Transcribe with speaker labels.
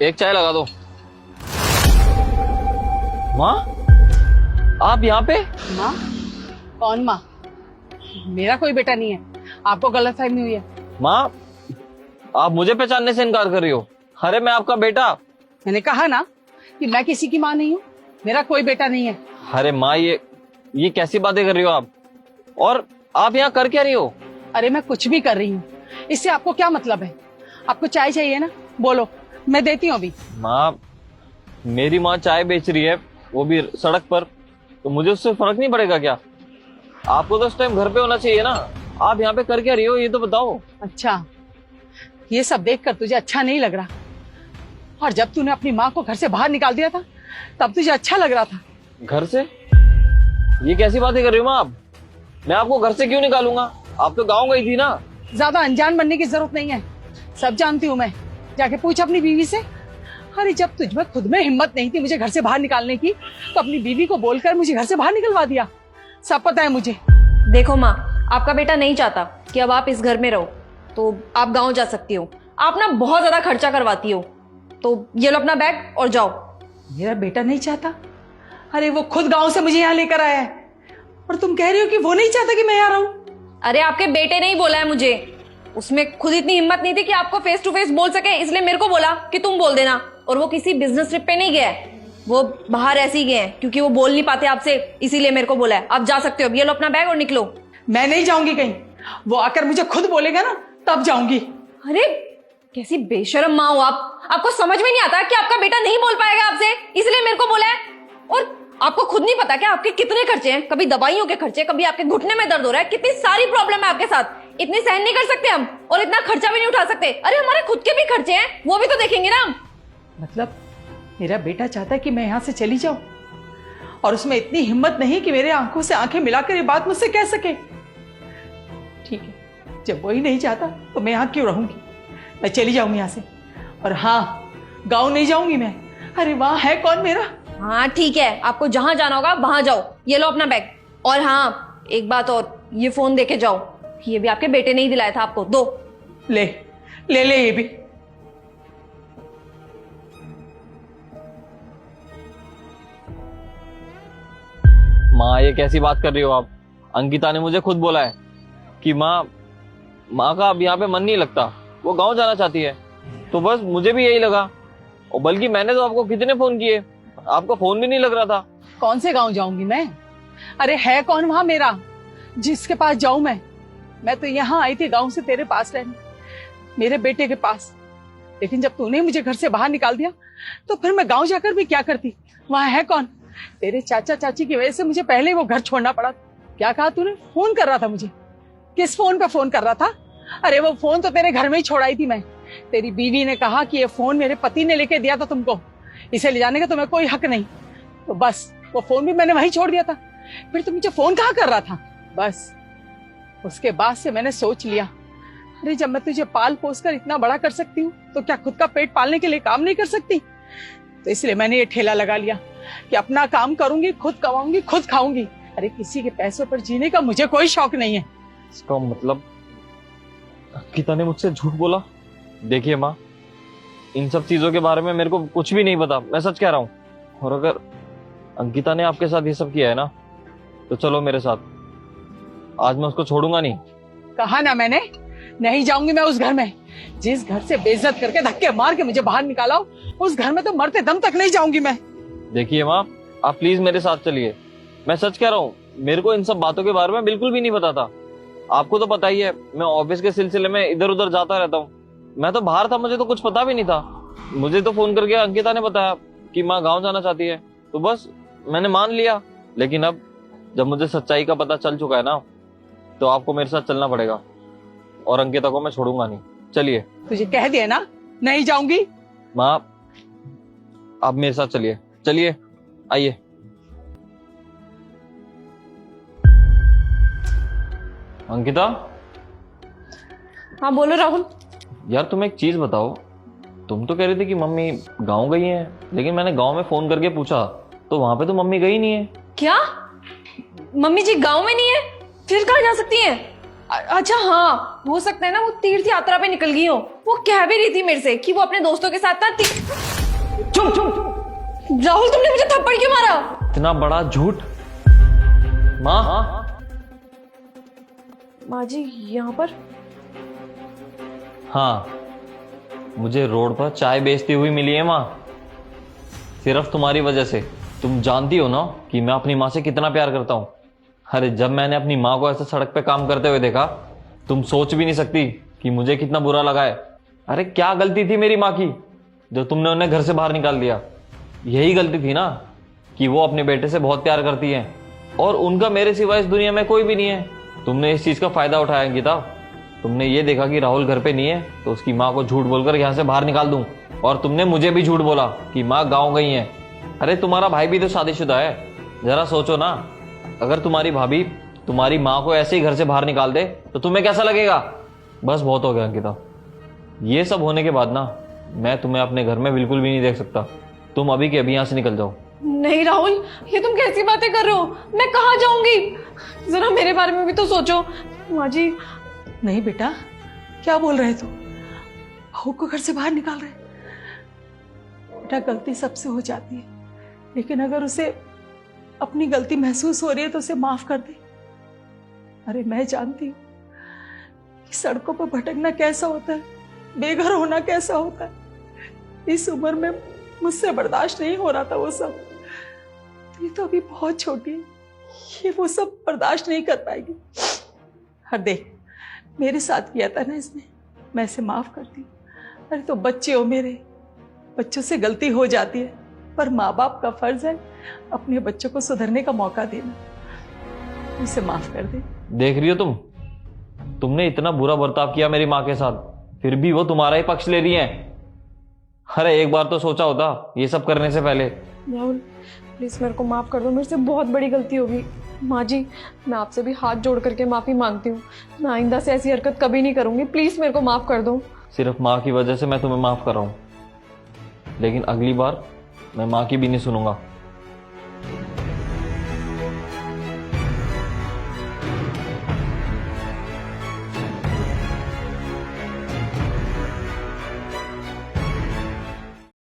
Speaker 1: एक चाय लगा दो। माँ, आप यहाँ पे?
Speaker 2: माँ? कौन माँ? मेरा कोई बेटा नहीं है, आपको गलतफहमी हुई है।
Speaker 1: माँ, आप मुझे पहचानने से इनकार कर रही हो। अरे मैं आपका बेटा।
Speaker 2: मैंने कहा ना कि मैं किसी की माँ नहीं हूँ, मेरा कोई बेटा नहीं है।
Speaker 1: अरे माँ, ये कैसी बातें कर रही हो आप? और आप यहाँ कर क्या रही हो?
Speaker 2: अरे मैं कुछ भी कर रही हूँ, इससे आपको क्या मतलब है? आपको चाय चाहिए ना, बोलो, मैं देती हूँ अभी।
Speaker 1: माँ, मेरी माँ चाय बेच रही है, वो भी सड़क पर, तो मुझे उससे फर्क नहीं पड़ेगा क्या? आपको तो उस टाइम घर पे होना चाहिए ना। आप यहाँ पे कर क्या रही हो, ये तो बताओ।
Speaker 2: अच्छा, ये सब देखकर तुझे अच्छा नहीं लग रहा, और जब तूने अपनी माँ को घर से बाहर निकाल दिया था तब तुझे अच्छा लग रहा था।
Speaker 1: घर से? ये कैसी बातें कर रही हो माँ आप? मैं आपको घर से क्यों निकालूंगा? आप तो गाँव गई थी ना।
Speaker 2: ज्यादा अनजान बनने की जरूरत नहीं है, सब जानती हूँ मैं। जाके पूछ अपनी बीवी से। अरे जब तुझ में खुद में हिम्मत नहीं थी मुझे घर से बाहर निकालने की, तो अपनी बीवी को बोलकर मुझे घर से बाहर निकलवा दिया। सब पता है मुझे।
Speaker 3: देखो माँ, आपका बेटा नहीं चाहता कि अब आप इस घर में रहो, तो आप गांव जा सकती हो। आप ना बहुत ज्यादा खर्चा करवाती हो, तो ये लो अपना बैग और जाओ।
Speaker 2: मेरा बेटा नहीं चाहता? अरे वो खुद गांव से मुझे यहाँ लेकर आया है, और तुम कह रही हो कि वो नहीं चाहता कि मैं यहाँ रहूं?
Speaker 3: अरे आपके बेटे ने ही बोला है मुझे, उसमें खुद इतनी हिम्मत नहीं थी कि आपको फेस टू फेस बोल सके, इसलिए मेरे को बोला कि तुम बोल देना। और वो किसी बिजनेस ट्रिप पे नहीं गया है, वो बाहर ऐसे ही गए हैं क्योंकि वो बोल नहीं पाते आपसे, इसीलिए मेरे को बोला है। आप जा सकते हो, ये लो अपना बैग और निकलो।
Speaker 2: मैं नहीं जाऊंगी कहीं, वो आकर मुझे खुद बोलेगा ना तब जाऊंगी।
Speaker 3: अरे कैसी बेशरम माँ हो आप, आपको समझ में नहीं आता कि आपका बेटा नहीं बोल पाएगा आपसे, इसलिए मेरे को बोला है। और आपको खुद नहीं पता कि आपके कितने खर्चे हैं, कभी दवाइयों के खर्चे, कभी आपके घुटने में दर्द हो रहा है, कितनी सारी प्रॉब्लम है आपके साथ। इतनी सहन नहीं कर सकते हम, और इतना खर्चा भी नहीं उठा सकते। अरे हमारे खुद के भी खर्चे हैं, वो भी तो देखेंगे ना हम।
Speaker 2: मतलब मेरा बेटा चाहता है कि मैं यहाँ से चली जाऊं, और उसमें इतनी हिम्मत नहीं कि मेरे आंखों से आंखें मिलाकर ये बात मुझसे कह सके। ठीक है, जब वही नहीं चाहता तो मैं यहाँ क्यों रहूंगी? मैं चली जाऊंगी यहाँ से। और हाँ, गांव नहीं जाऊंगी मैं। अरे वहां है कौन मेरा?
Speaker 3: हाँ ठीक है, आपको जहां जाना होगा वहां जाओ। ये लो अपना बैग। और हाँ, एक बात और, ये फोन देके जाओ, ये भी आपके बेटे ने ही दिलाया था आपको। दो।
Speaker 2: ले ले ले, ये भी।
Speaker 1: माँ, ये कैसी बात कर रही हो आप? अंकिता ने मुझे खुद बोला है कि माँ का अब यहाँ पे मन नहीं लगता, वो गांव जाना चाहती है। तो बस मुझे भी यही लगा, और बल्कि मैंने तो आपको कितने फोन किए, आपका फोन भी नहीं लग रहा था।
Speaker 2: कौन से गांव जाऊंगी मैं? अरे है कौन वहां मेरा जिसके पास जाऊं मैं? मैं तो यहाँ आई थी गांव से तेरे पास रहने, मेरे बेटे के पास। लेकिन जब तूने मुझे घर से बाहर निकाल दिया तो फिर मैं गांव जाकर भी क्या करती? वहां है कौन? तेरे चाचा चाची की वजह से मुझे पहले ही वो घर छोड़ना पड़ा। क्या कहा तूने? फोन कर रहा था मुझे? किस फोन पे फोन कर रहा था? अरे वो फोन तो तेरे घर में ही छोड़ाई थी मैं। तेरी बीवी ने कहा कि ये फोन मेरे पति ने लेके दिया था तुमको, इसे ले जाने का तुम्हें कोई हक नहीं। तो बस वो फोन भी मैंने वहीं छोड़ दिया था। फिर तुम मुझे फोन कहाँ कर रहा था? बस उसके बाद से मैंने सोच लिया, अरे जब मैं तुझे पाल पोस कर इतना बड़ा कर सकती हूँ तो क्या खुद का पेट पालने के लिए काम नहीं कर सकती? तो इसलिए मैंने ये ठेला लगा लिया कि अपना काम करूंगी, खुद कमाऊंगी, खुद खाऊंगी। अरे किसी के पैसों पर जीने का मुझे कोई शौक नहीं है।
Speaker 1: इसका मतलब अंकिता ने मुझसे झूठ बोला? देखिए माँ, इन सब चीजों के बारे में मेरे को कुछ भी नहीं पता, मैं सच कह रहा हूँ। और अगर अंकिता ने आपके साथ ये सब किया है ना, तो चलो मेरे साथ, आज मैं उसको छोड़ूंगा नहीं।
Speaker 2: कहा ना मैंने, नहीं जाऊंगी मैं उस घर में। जिस घर से बेइज्जत करके धक्के मार के मुझे बाहर निकाला हो, उस घर में तो मरते दम तक नहीं जाऊंगी मैं।
Speaker 1: देखिए माँ, आप प्लीज मेरे साथ चलिए, मैं सच कह रहा हूँ, मेरे को इन सब बातों के बारे में बिल्कुल भी नहीं पता था। आपको तो पता ही है, मैं ऑफिस के सिलसिले में इधर उधर जाता रहता हूँ। मैं तो बाहर था, मुझे तो कुछ पता भी नहीं था। मुझे तो फोन करके अंकिता ने बताया कि माँ गाँव जाना चाहती है, तो बस मैंने मान लिया। लेकिन अब जब मुझे सच्चाई का पता चल चुका है ना, तो आपको मेरे साथ चलना पड़ेगा, और अंकिता को मैं छोड़ूंगा नहीं। चलिए।
Speaker 2: तुझे कह दिया ना, नहीं जाऊंगी।
Speaker 1: माँ, आप मेरे साथ चलिए, चलिए आइए। अंकिता।
Speaker 3: हाँ बोलो राहुल।
Speaker 1: यार तुम एक चीज बताओ, तुम तो कह रही थी कि मम्मी गांव गई हैं, लेकिन मैंने गांव में फोन करके पूछा तो वहां पे तो मम्मी गई नहीं है।
Speaker 3: क्या? मम्मी जी गांव में नहीं है? फिर कहाँ जा सकती हैं? अच्छा हाँ, हो सकता है ना वो तीर्थ यात्रा पे निकल गई हो। वो कह भी रही थी मेरे से कि वो अपने दोस्तों के साथ ना
Speaker 1: चुप चुप।
Speaker 3: राहुल तुमने मुझे थप्पड़ क्यों मारा?
Speaker 1: इतना बड़ा झूठ। माँ,
Speaker 3: माँ जी यहाँ पर?
Speaker 1: हाँ, मुझे रोड पर चाय बेचती हुई मिली है माँ, सिर्फ तुम्हारी वजह से। तुम जानती हो ना कि मैं अपनी माँ से कितना प्यार करता हूँ। अरे जब मैंने अपनी माँ को ऐसे सड़क पे काम करते हुए देखा, तुम सोच भी नहीं सकती कि मुझे कितना बुरा लगा है। अरे क्या गलती थी मेरी माँ की जो तुमने उन्हें घर से बाहर निकाल दिया? यही गलती थी ना कि वो अपने बेटे से बहुत प्यार करती हैं और उनका मेरे सिवा इस दुनिया में कोई भी नहीं है। तुमने इस चीज का फायदा उठाया अंकिता। तुमने ये देखा कि राहुल घर पे नहीं है तो उसकी माँ को झूठ बोलकर यहाँ से बाहर निकाल दूं, और तुमने मुझे भी झूठ बोला कि माँ गाँव गई है। अरे तुम्हारा भाई भी तो शादीशुदा है, जरा सोचो ना, अगर तुम्हारी भाभी तुम्हारी माँ को ऐसे ही घर से बाहर निकाल दे तो तुम्हें कैसा लगेगा? बस बहुत हो गया अंकिता, ये सब होने के बाद ना मैं तुम्हें अपने घर में बिल्कुल भी नहीं देख सकता। तुम अभी के अभी यहाँ से निकल जाओ।
Speaker 3: नहीं राहुल, ये तुम कैसी बातें कर रहे हो? मैं कहाँ जाऊंगी? जरा मेरे बारे में भी तो सोचो। माँ जी।
Speaker 2: नहीं बेटा, क्या बोल रहे तुम? बहू को घर से बाहर निकाल रहे? बेटा गलती सबसे हो जाती है, लेकिन अगर उसे अपनी गलती महसूस हो रही है तो उसे माफ कर दे। अरे मैं जानती हूँ कि सड़कों पर भटकना कैसा होता है, बेघर होना कैसा होता है। इस उम्र में मुझसे बर्दाश्त नहीं हो रहा था वो सब। ये तो अभी बहुत छोटी है, ये वो सब बर्दाश्त नहीं कर पाएगी। हर देख, मेरे साथ किया था ना इसने, मैं इसे माफ करती हूँ। अरे तो बच्चे हो मेरे, बच्चों से गलती हो जाती है, पर माँ बाप का फर्ज है अपने बच्चों को सुधरने का मौका देना। उसे माफ कर दे।
Speaker 1: देख रही हो तुमने इतना बुरा बर्ताव किया मेरी माँ के साथ, फिर भी वो तुम्हारा ही पक्ष ले रही है। अरे एक बार तो सोचा होता ये सब करने से पहले।
Speaker 3: राहुल प्लीज मेरे को माफ कर दो, मेरे से बहुत बड़ी गलती होगी। माँ जी मैं आपसे भी हाथ जोड़ करके माफी मांगती हूँ, मैं आइंदा से ऐसी हरकत कभी नहीं करूंगी। प्लीज मेरे को माफ कर दो।
Speaker 1: सिर्फ माँ की वजह से मैं तुम्हें माफ कर रहा हूँ, लेकिन अगली बार मैं माँ की भी नहीं सुनूंगा।